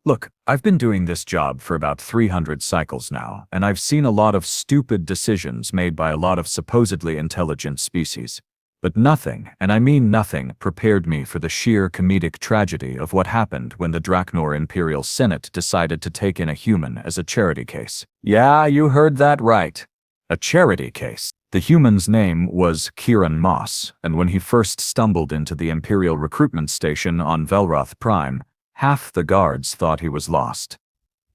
Look, I've been doing this job for about 300 cycles now, and I've seen a lot of stupid decisions made by a lot of supposedly intelligent species. But nothing, and I mean nothing, prepared me for the sheer comedic tragedy of what happened when the Draknor Imperial Senate decided to take in a human as a charity case. Yeah, you heard that right. A charity case. The human's name was Kieran Moss, and when he first stumbled into the Imperial recruitment station on Velroth Prime, half the guards thought he was lost.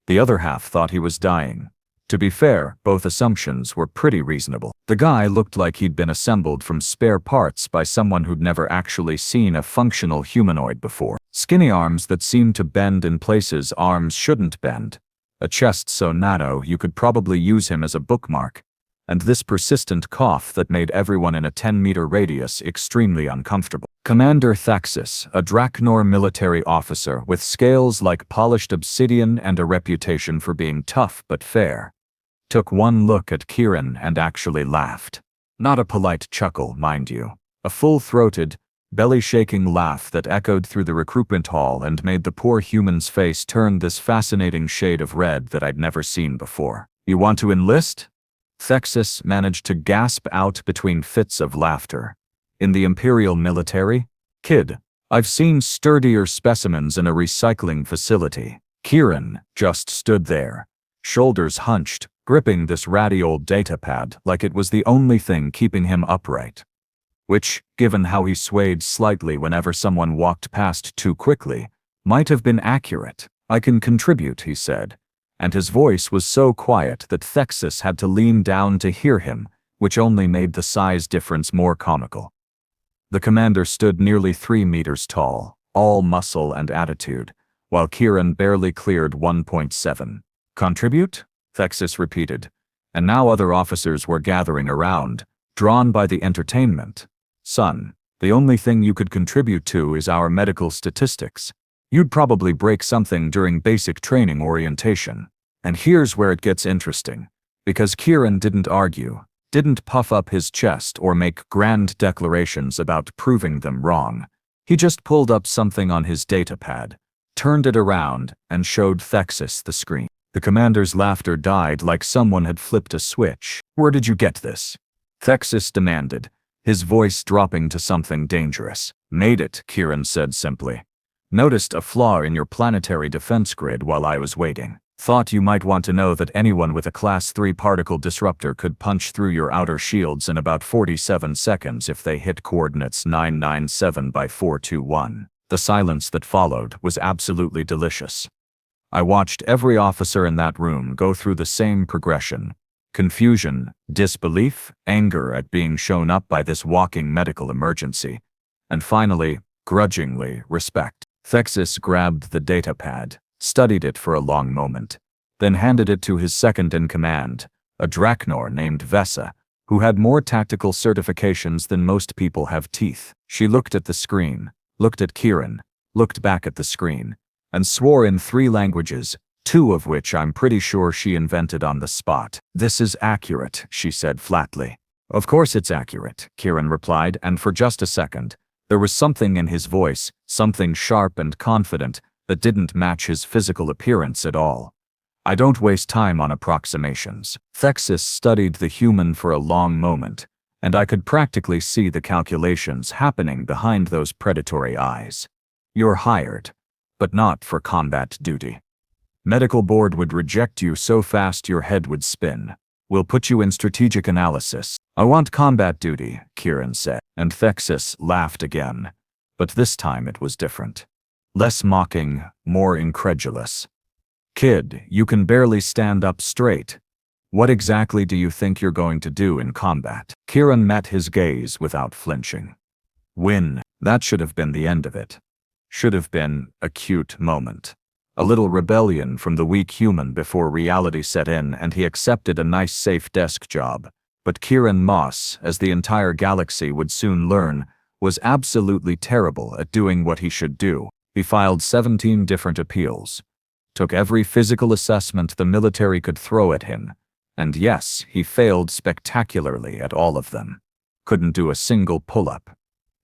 The other half thought he was dying. To be fair, both assumptions were pretty reasonable. The guy looked like he'd been assembled from spare parts by someone who'd never actually seen a functional humanoid before. Skinny arms that seemed to bend in places arms shouldn't bend. A chest so narrow you could probably use him as a bookmark. And this persistent cough that made everyone in a 10-meter radius extremely uncomfortable. Commander Thaxis, a Draknor military officer with scales like polished obsidian and a reputation for being tough but fair, took one look at Kieran and actually laughed. Not a polite chuckle, mind you. A full-throated, belly-shaking laugh that echoed through the recruitment hall and made the poor human's face turn this fascinating shade of red that I'd never seen before. You want to enlist? Thexis managed to gasp out between fits of laughter. In the Imperial military? Kid, I've seen sturdier specimens in a recycling facility. Kieran just stood there, shoulders hunched, gripping this ratty old datapad like it was the only thing keeping him upright. Which, given how he swayed slightly whenever someone walked past too quickly, might have been accurate. I can contribute, he said. And his voice was so quiet that Thexis had to lean down to hear him, which only made the size difference more comical. The commander stood nearly 3 meters tall, all muscle and attitude, while Kieran barely cleared 1.7. Contribute? Thexis repeated, and now other officers were gathering around, drawn by the entertainment. Son, the only thing you could contribute to is our medical statistics. You'd probably break something during basic training orientation. And here's where it gets interesting. Because Kieran didn't argue, didn't puff up his chest or make grand declarations about proving them wrong. He just pulled up something on his datapad, turned it around, and showed Thexis the screen. The commander's laughter died like someone had flipped a switch. Where did you get this? Thexis demanded, his voice dropping to something dangerous. Made it, Kieran said simply. Noticed a flaw in your planetary defense grid while I was waiting. Thought you might want to know that anyone with a Class 3 particle disruptor could punch through your outer shields in about 47 seconds if they hit coordinates 997 by 421. The silence that followed was absolutely delicious. I watched every officer in that room go through the same progression. Confusion, disbelief, anger at being shown up by this walking medical emergency, and finally, grudgingly, respect. Thexis grabbed the datapad, studied it for a long moment, then handed it to his second-in-command, a Draknor named Vesa, who had more tactical certifications than most people have teeth. She looked at the screen, looked at Kieran, looked back at the screen, and swore in 3 languages, 2 of which I'm pretty sure she invented on the spot. This is accurate, she said flatly. Of course it's accurate, Kieran replied, and for just a second, there was something in his voice, something sharp and confident, that didn't match his physical appearance at all. I don't waste time on approximations. Thexis studied the human for a long moment, and I could practically see the calculations happening behind those predatory eyes. You're hired, but not for combat duty. Medical board would reject you so fast your head would spin. We'll put you in strategic analysis. I want combat duty, Kieran said, and Thexis laughed again. But this time it was different. Less mocking, more incredulous. Kid, you can barely stand up straight. What exactly do you think you're going to do in combat? Kieran met his gaze without flinching. Win. That should have been the end of it. Should have been a cute moment. A little rebellion from the weak human before reality set in and he accepted a nice safe desk job. But Kieran Moss, as the entire galaxy would soon learn, was absolutely terrible at doing what he should do. He filed 17 different appeals, took every physical assessment the military could throw at him, and yes, he failed spectacularly at all of them. Couldn't do a single pull-up.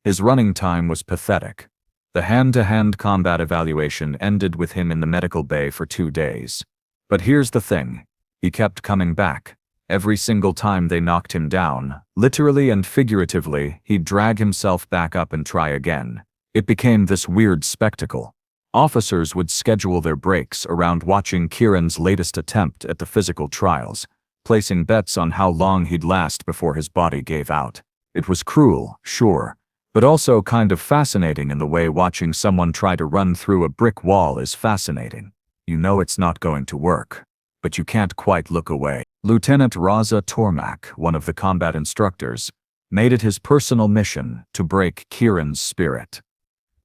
His running time was pathetic. The hand-to-hand combat evaluation ended with him in the medical bay for 2 days. But here's the thing. He kept coming back. Every single time they knocked him down, literally and figuratively, he'd drag himself back up and try again. It became this weird spectacle. Officers would schedule their breaks around watching Kieran's latest attempt at the physical trials, placing bets on how long he'd last before his body gave out. It was cruel, sure, but also kind of fascinating in the way watching someone try to run through a brick wall is fascinating. You know it's not going to work, but you can't quite look away. Lieutenant Raza Tormak, one of the combat instructors, made it his personal mission to break Kieran's spirit.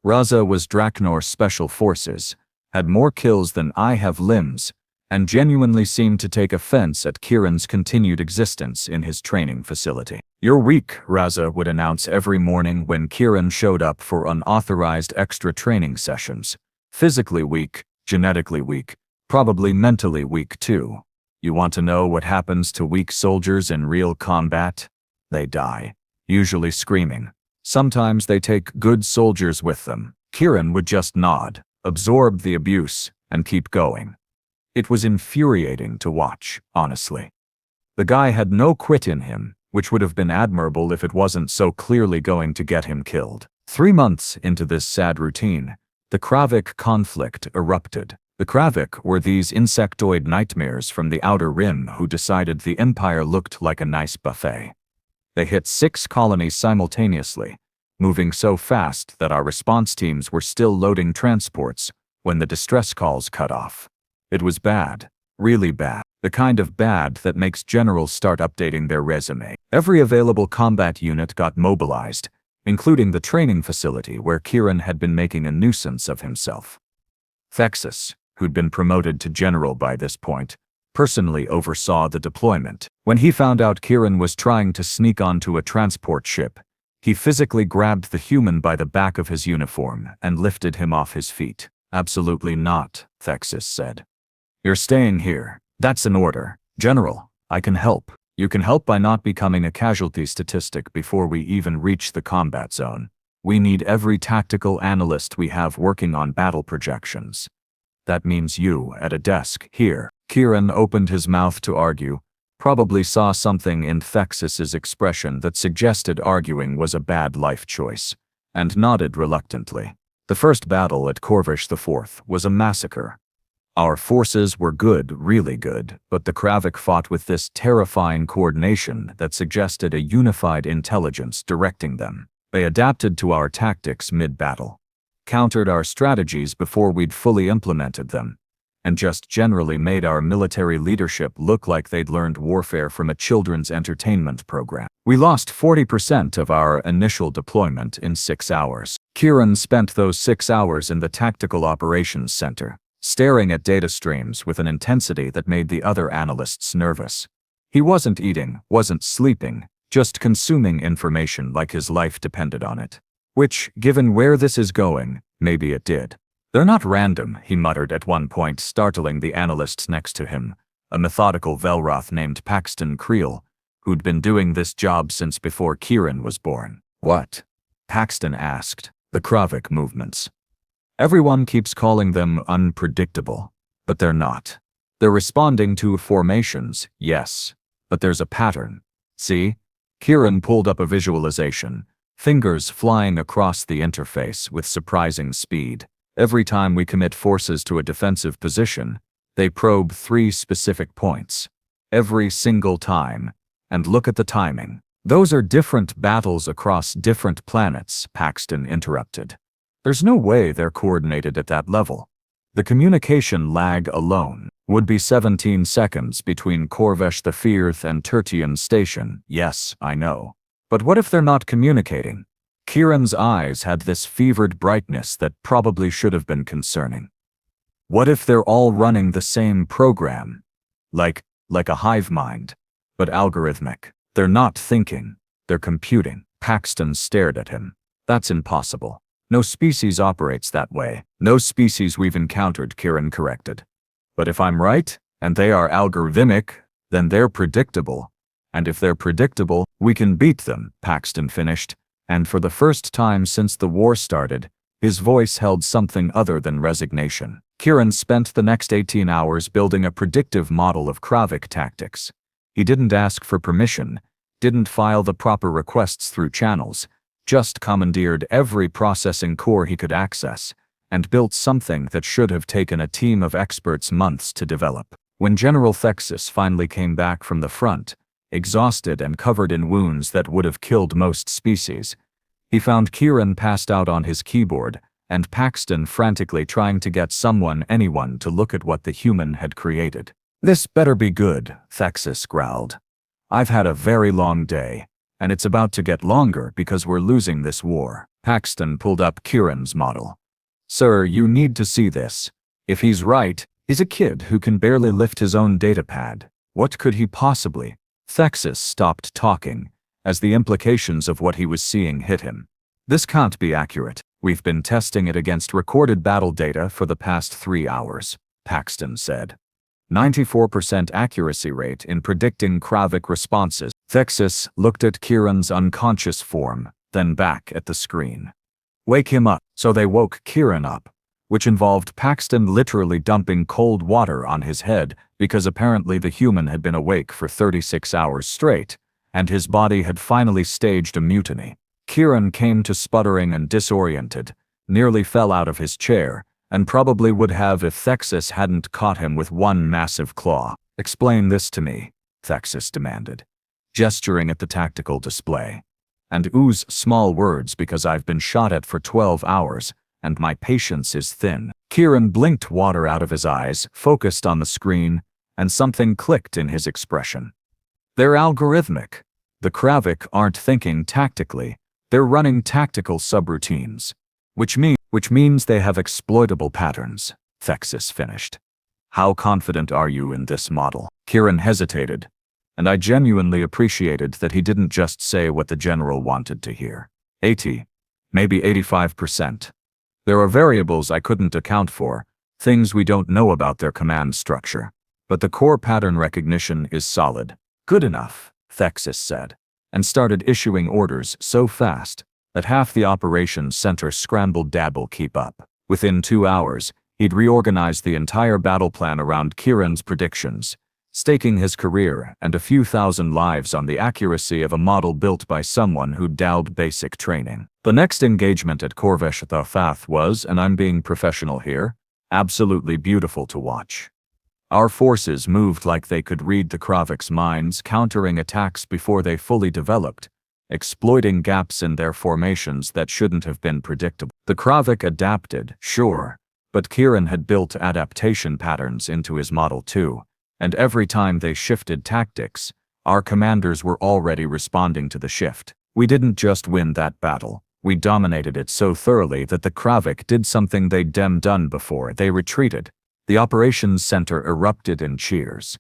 Raza was Draknor's special forces, had more kills than I have limbs, and genuinely seemed to take offense at Kieran's continued existence in his training facility. "You're weak," Raza would announce every morning when Kieran showed up for unauthorized extra training sessions. "Physically weak, genetically weak, probably mentally weak too. You want to know what happens to weak soldiers in real combat? They die, usually screaming. Sometimes they take good soldiers with them." Kieran would just nod, absorb the abuse, and keep going. It was infuriating to watch, honestly. The guy had no quit in him, which would have been admirable if it wasn't so clearly going to get him killed. 3 months into this sad routine, the Kravik conflict erupted. The Kravik were these insectoid nightmares from the Outer Rim who decided the Empire looked like a nice buffet. They hit 6 colonies simultaneously, moving so fast that our response teams were still loading transports when the distress calls cut off. It was bad, really bad, the kind of bad that makes generals start updating their resume. Every available combat unit got mobilized, including the training facility where Kieran had been making a nuisance of himself. Thexus, who'd been promoted to general by this point, personally oversaw the deployment. When he found out Kieran was trying to sneak onto a transport ship, he physically grabbed the human by the back of his uniform and lifted him off his feet. "Absolutely not," Thexus said. "You're staying here. That's an order. General, I can help. You can help by not becoming a casualty statistic before we even reach the combat zone. We need every tactical analyst we have working on battle projections. That means you at a desk here." Kieran opened his mouth to argue, probably saw something in Thexus's expression that suggested arguing was a bad life choice, and nodded reluctantly. The first battle at Corvish IV was a massacre. Our forces were good, really good, but the Kravik fought with this terrifying coordination that suggested a unified intelligence directing them. They adapted to our tactics mid-battle, countered our strategies before we'd fully implemented them, and just generally made our military leadership look like they'd learned warfare from a children's entertainment program. We lost 40% of our initial deployment in 6 hours. Kieran spent those 6 hours in the Tactical Operations Center, staring at data streams with an intensity that made the other analysts nervous. He wasn't eating, wasn't sleeping, just consuming information like his life depended on it. Which, given where this is going, maybe it did. "They're not random," he muttered at one point, startling the analysts next to him, a methodical Velroth named Paxton Creel, who'd been doing this job since before Kieran was born. "What?" Paxton asked. "The Kravik movements. Everyone keeps calling them unpredictable, but they're not. They're responding to formations, yes, but there's a pattern. See?" Kieran pulled up a visualization, fingers flying across the interface with surprising speed. "Every time we commit forces to a defensive position, they probe 3 specific points. Every single time. And look at the timing." "Those are different battles across different planets," Paxton interrupted. "There's no way they're coordinated at that level. The communication lag alone would be 17 seconds between Corvesh the Firth and Tertian Station." "Yes, I know. But what if they're not communicating?" Kieran's eyes had this fevered brightness that probably should have been concerning. "What if they're all running the same program? Like a hive mind, but algorithmic. They're not thinking, they're computing." Paxton stared at him. "That's impossible. No species operates that way." "No species we've encountered," Kieran corrected. "But if I'm right, and they are algorithmic, then they're predictable. And if they're predictable, we can beat them," Paxton finished. And for the first time since the war started, His voice held something other than resignation. Kieran spent the next 18 hours building a predictive model of Kravik tactics. He didn't ask for permission, didn't file the proper requests through channels, just commandeered every processing core he could access, and built something that should have taken a team of experts months to develop. When General Thexis finally came back from the front, exhausted and covered in wounds that would have killed most species, he found Kieran passed out on his keyboard, and Paxton frantically trying to get anyone to look at what the human had created. "This better be good," Thexis growled. "I've had a very long day, and it's about to get longer because we're losing this war." Paxton pulled up Kieran's model. "Sir, you need to see this. If he's right, he's a kid who can barely lift his own datapad. What could he possibly?" Thexis stopped talking, as the implications of what he was seeing hit him. "This can't be accurate. We've been testing it against recorded battle data for the past 3 hours," Paxton said. 94% accuracy rate in predicting Kravik responses. Thexis looked at Kieran's unconscious form, then back at the screen. "Wake him up." So they woke Kieran up, which involved Paxton literally dumping cold water on his head because apparently the human had been awake for 36 hours straight, and his body had finally staged a mutiny. Kieran came to sputtering and disoriented, nearly fell out of his chair, and probably would have if Thexis hadn't caught him with one massive claw. "Explain this to me," Thexis demanded, gesturing at the tactical display. "And ooze small words because I've been shot at for 12 hours, and my patience is thin." Kieran blinked water out of his eyes, focused on the screen, and something clicked in his expression. "They're algorithmic. The Kravik aren't thinking tactically, they're running tactical subroutines. Which means they have exploitable patterns," Thexis finished. "How confident are you in this model?" Kieran hesitated, and I genuinely appreciated that he didn't just say what the general wanted to hear. 80, maybe 85%. There are variables I couldn't account for, things we don't know about their command structure. But the core pattern recognition is solid. "Good enough," Thexis said, and started issuing orders so fast that half the operations center scrambled to keep up. Within 2 hours, he'd reorganized the entire battle plan around Kieran's predictions, staking his career and a few thousand lives on the accuracy of a model built by someone who'd dialed basic training. The next engagement at Corvesh the Fath was, and I'm being professional here, absolutely beautiful to watch. Our forces moved like they could read the Kravik's minds, countering attacks before they fully developed, exploiting gaps in their formations that shouldn't have been predictable. The Kravik adapted, sure, but Kieran had built adaptation patterns into his model too, and every time they shifted tactics, our commanders were already responding to the shift. We didn't just win that battle, we dominated it so thoroughly that the Kravik did something they'd done before. They retreated. The operations center erupted in cheers.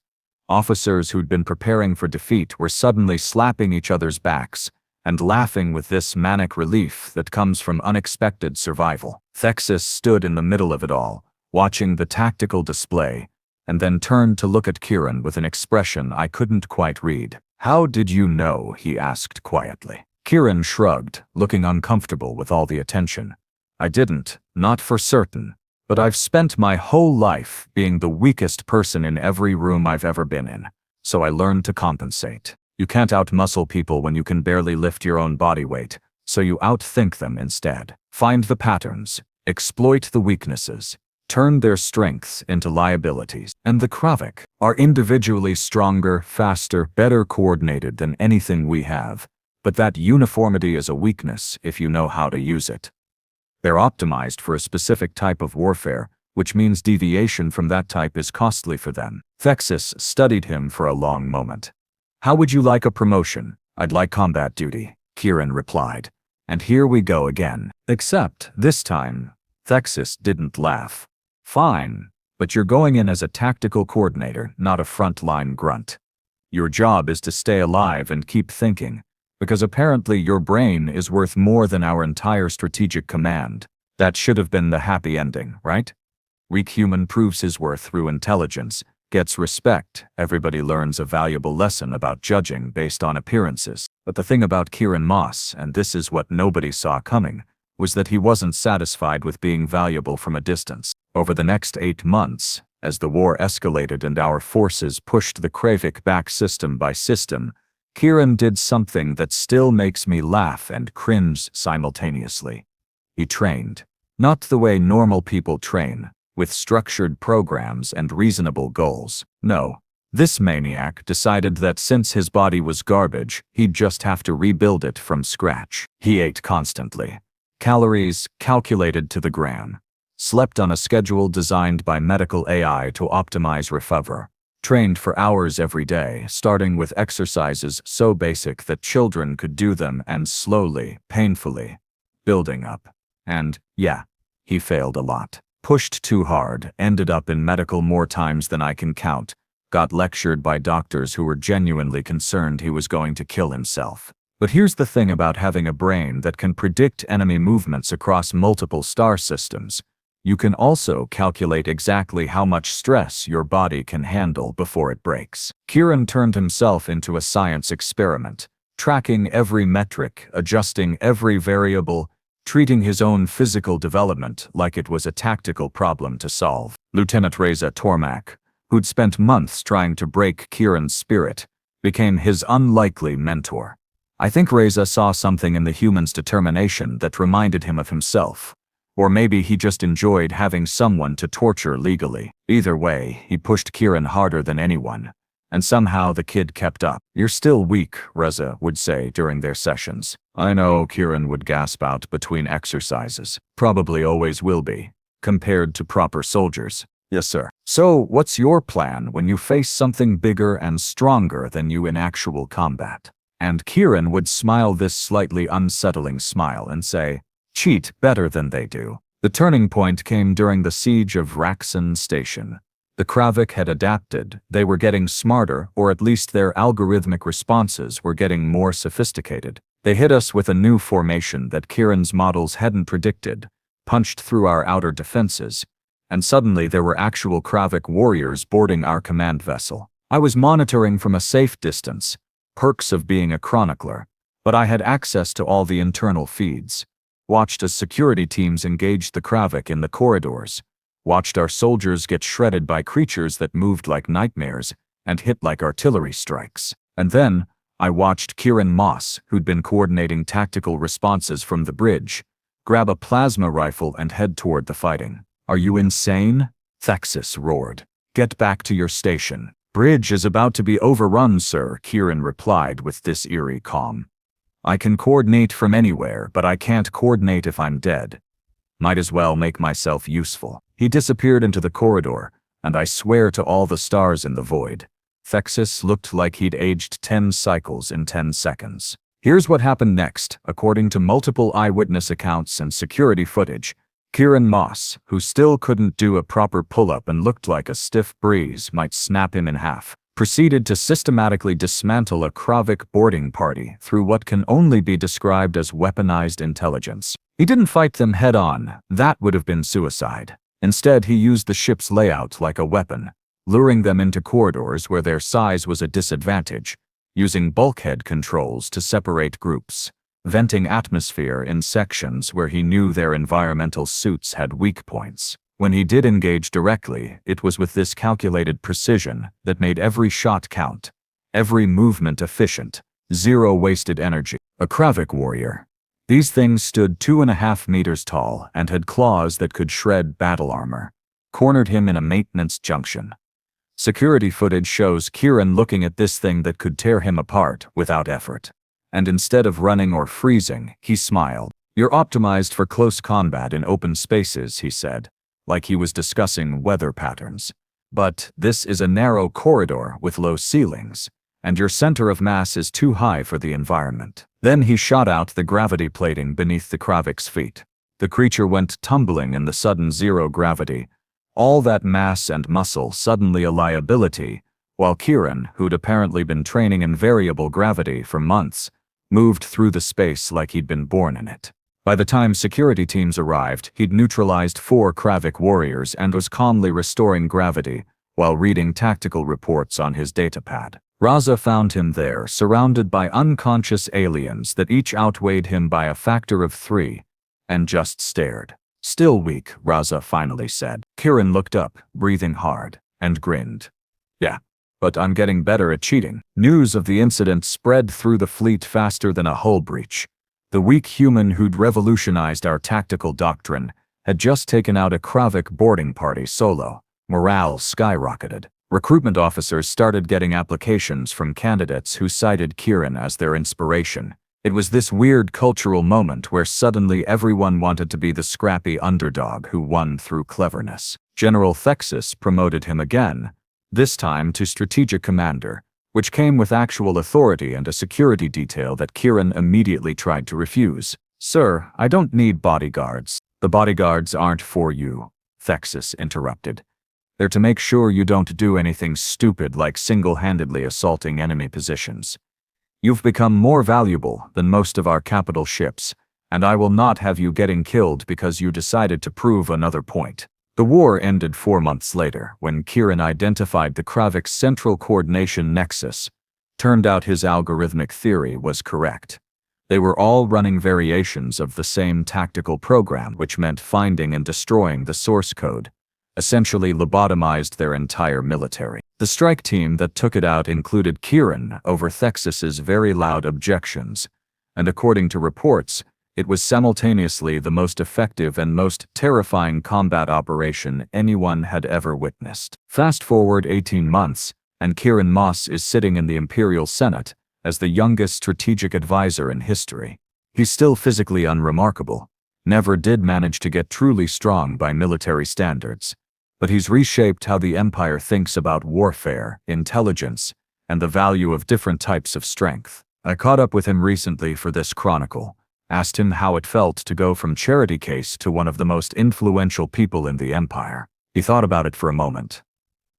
Officers who'd been preparing for defeat were suddenly slapping each other's backs and laughing with this manic relief that comes from unexpected survival. Thexis stood in the middle of it all, watching the tactical display, and then turned to look at Kieran with an expression I couldn't quite read. "How did you know?" he asked quietly. Kieran shrugged, looking uncomfortable with all the attention. "I didn't, not for certain. But I've spent my whole life being the weakest person in every room I've ever been in, so I learned to compensate. You can't outmuscle people when you can barely lift your own body weight, so you outthink them instead. Find the patterns, exploit the weaknesses, turn their strengths into liabilities. And the Kravik are individually stronger, faster, better coordinated than anything we have, but that uniformity is a weakness if you know how to use it. They're optimized for a specific type of warfare, which means deviation from that type is costly for them." Thexis studied him for a long moment. "How would you like a promotion?" "I'd like combat duty," Kieran replied. "And here we go again. Except, this time, Thexis didn't laugh. "Fine, but you're going in as a tactical coordinator, not a frontline grunt. Your job is to stay alive and keep thinking, because apparently your brain is worth more than our entire strategic command. That should have been the happy ending, right? Weak human proves his worth through intelligence, gets respect, everybody learns a valuable lesson about judging based on appearances." But the thing about Kieran Moss, and this is what nobody saw coming, was that he wasn't satisfied with being valuable from a distance. Over the next 8 months, as the war escalated and our forces pushed the Kravik back system by system, Kieran did something that still makes me laugh and cringe simultaneously. He trained. Not the way normal people train, with structured programs and reasonable goals. No. This maniac decided that since his body was garbage, he'd just have to rebuild it from scratch. He ate constantly. Calories calculated to the gram. Slept on a schedule designed by medical AI to optimize recovery. Trained for hours every day, starting with exercises so basic that children could do them and slowly, painfully, building up. And, yeah, he failed a lot. Pushed too hard, ended up in medical more times than I can count, got lectured by doctors who were genuinely concerned he was going to kill himself. But here's the thing about having a brain that can predict enemy movements across multiple star systems. You can also calculate exactly how much stress your body can handle before it breaks. Kieran turned himself into a science experiment, tracking every metric, adjusting every variable, treating his own physical development like it was a tactical problem to solve. Lieutenant Reza Tormak, who'd spent months trying to break Kieran's spirit, became his unlikely mentor. I think Reza saw something in the human's determination that reminded him of himself. Or maybe he just enjoyed having someone to torture legally. Either way, he pushed Kieran harder than anyone. And somehow the kid kept up. "You're still weak," Reza would say during their sessions. "I know," Kieran would gasp out between exercises. "Probably always will be, compared to proper soldiers." "Yes, sir." "So, what's your plan when you face something bigger and stronger than you in actual combat?" And Kieran would smile this slightly unsettling smile and say, "Cheat better than they do." The turning point came during the siege of Raxon Station. The Kravik had adapted, they were getting smarter, or at least their algorithmic responses were getting more sophisticated. They hit us with a new formation that Kieran's models hadn't predicted, punched through our outer defenses, and suddenly there were actual Kravik warriors boarding our command vessel. I was monitoring from a safe distance, perks of being a chronicler, but I had access to all the internal feeds. Watched as security teams engaged the Kravik in the corridors. Watched our soldiers get shredded by creatures that moved like nightmares and hit like artillery strikes. And then, I watched Kieran Moss, who'd been coordinating tactical responses from the bridge, grab a plasma rifle and head toward the fighting. "Are you insane?" Thexis roared. "Get back to your station. Bridge is about to be overrun, sir," Kieran replied with this eerie calm. "I can coordinate from anywhere, but I can't coordinate if I'm dead. Might as well make myself useful." He disappeared into the corridor, and I swear to all the stars in the void, Thexis looked like he'd aged 10 cycles in 10 seconds. Here's what happened next. According to multiple eyewitness accounts and security footage, Kieran Moss, who still couldn't do a proper pull-up and looked like a stiff breeze might snap him in half, proceeded to systematically dismantle a Kravik boarding party through what can only be described as weaponized intelligence. He didn't fight them head-on, that would have been suicide. Instead, he used the ship's layout like a weapon, luring them into corridors where their size was a disadvantage, using bulkhead controls to separate groups, venting atmosphere in sections where he knew their environmental suits had weak points. When he did engage directly, it was with this calculated precision that made every shot count, every movement efficient, zero wasted energy. A Kravik warrior. These things stood 2.5 meters tall and had claws that could shred battle armor. Cornered him in a maintenance junction. Security footage shows Kieran looking at this thing that could tear him apart without effort. And instead of running or freezing, he smiled. "You're optimized for close combat in open spaces," he said, like he was discussing weather patterns. "But this is a narrow corridor with low ceilings, and your center of mass is too high for the environment." Then he shot out the gravity plating beneath the Kravik's feet. The creature went tumbling in the sudden zero gravity, all that mass and muscle suddenly a liability, while Kieran, who'd apparently been training in variable gravity for months, moved through the space like he'd been born in it. By the time security teams arrived, he'd neutralized 4 Kravik warriors and was calmly restoring gravity while reading tactical reports on his datapad. Raza found him there, surrounded by unconscious aliens that each outweighed him by a factor of 3, and just stared. "Still weak," Raza finally said. Kieran looked up, breathing hard, and grinned. "Yeah, but I'm getting better at cheating." News of the incident spread through the fleet faster than a hull breach. The weak human who'd revolutionized our tactical doctrine had just taken out a Kravik boarding party solo. Morale skyrocketed. Recruitment officers started getting applications from candidates who cited Kieran as their inspiration. It was this weird cultural moment where suddenly everyone wanted to be the scrappy underdog who won through cleverness. General Thexus promoted him again, this time to strategic commander, which came with actual authority and a security detail that Kieran immediately tried to refuse. "Sir, I don't need bodyguards." "The bodyguards aren't for you," Thexus interrupted. "They're to make sure you don't do anything stupid like single-handedly assaulting enemy positions. You've become more valuable than most of our capital ships, and I will not have you getting killed because you decided to prove another point." The war ended 4 months later when Kieran identified the Kravik's central coordination nexus. Turned out his algorithmic theory was correct. They were all running variations of the same tactical program, which meant finding and destroying the source code. Essentially lobotomized their entire military. The strike team that took it out included Kieran over Thexus's very loud objections, and according to reports, it was simultaneously the most effective and most terrifying combat operation anyone had ever witnessed. Fast forward 18 months, and Kieran Moss is sitting in the Imperial Senate as the youngest strategic advisor in history. He's still physically unremarkable, never did manage to get truly strong by military standards, but he's reshaped how the Empire thinks about warfare, intelligence, and the value of different types of strength. I caught up with him recently for this chronicle, asked him how it felt to go from charity case to one of the most influential people in the Empire. He thought about it for a moment,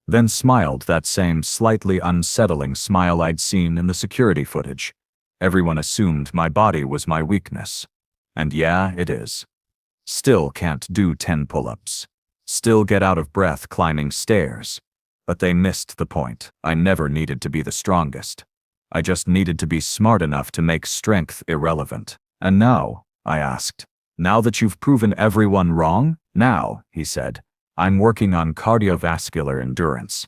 then smiled, that same slightly unsettling smile I'd seen in the security footage. "Everyone assumed my body was my weakness. And yeah, it is. Still can't do 10 pull-ups. Still get out of breath climbing stairs. But they missed the point. I never needed to be the strongest. I just needed to be smart enough to make strength irrelevant." "And now?" I asked. "Now that you've proven everyone wrong?" "Now," he said, "I'm working on cardiovascular endurance.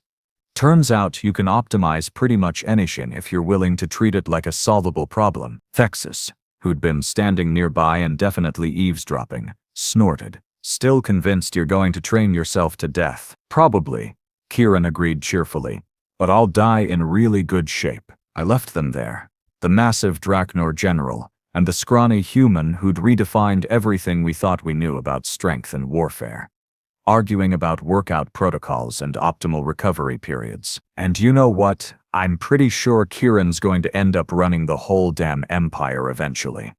Turns out you can optimize pretty much anything if you're willing to treat it like a solvable problem." Thexus, who'd been standing nearby and definitely eavesdropping, snorted. "Still convinced you're going to train yourself to death?" "Probably," Kieran agreed cheerfully, "but I'll die in really good shape." I left them there, the massive Draknor general, and the scrawny human who'd redefined everything we thought we knew about strength and warfare, arguing about workout protocols and optimal recovery periods. And you know what? I'm pretty sure Kieran's going to end up running the whole damn empire eventually.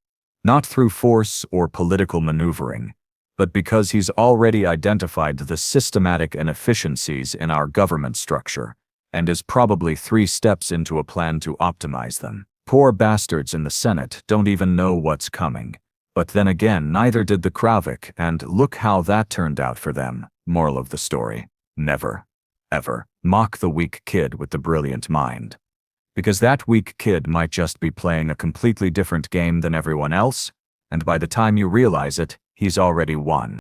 Not through force or political maneuvering, but because he's already identified the systematic inefficiencies in our government structure, and is probably 3 steps into a plan to optimize them. Poor bastards in the Senate don't even know what's coming. But then again, neither did the Kravik, and look how that turned out for them. Moral of the story: never, ever, mock the weak kid with the brilliant mind. Because that weak kid might just be playing a completely different game than everyone else, and by the time you realize it, he's already won.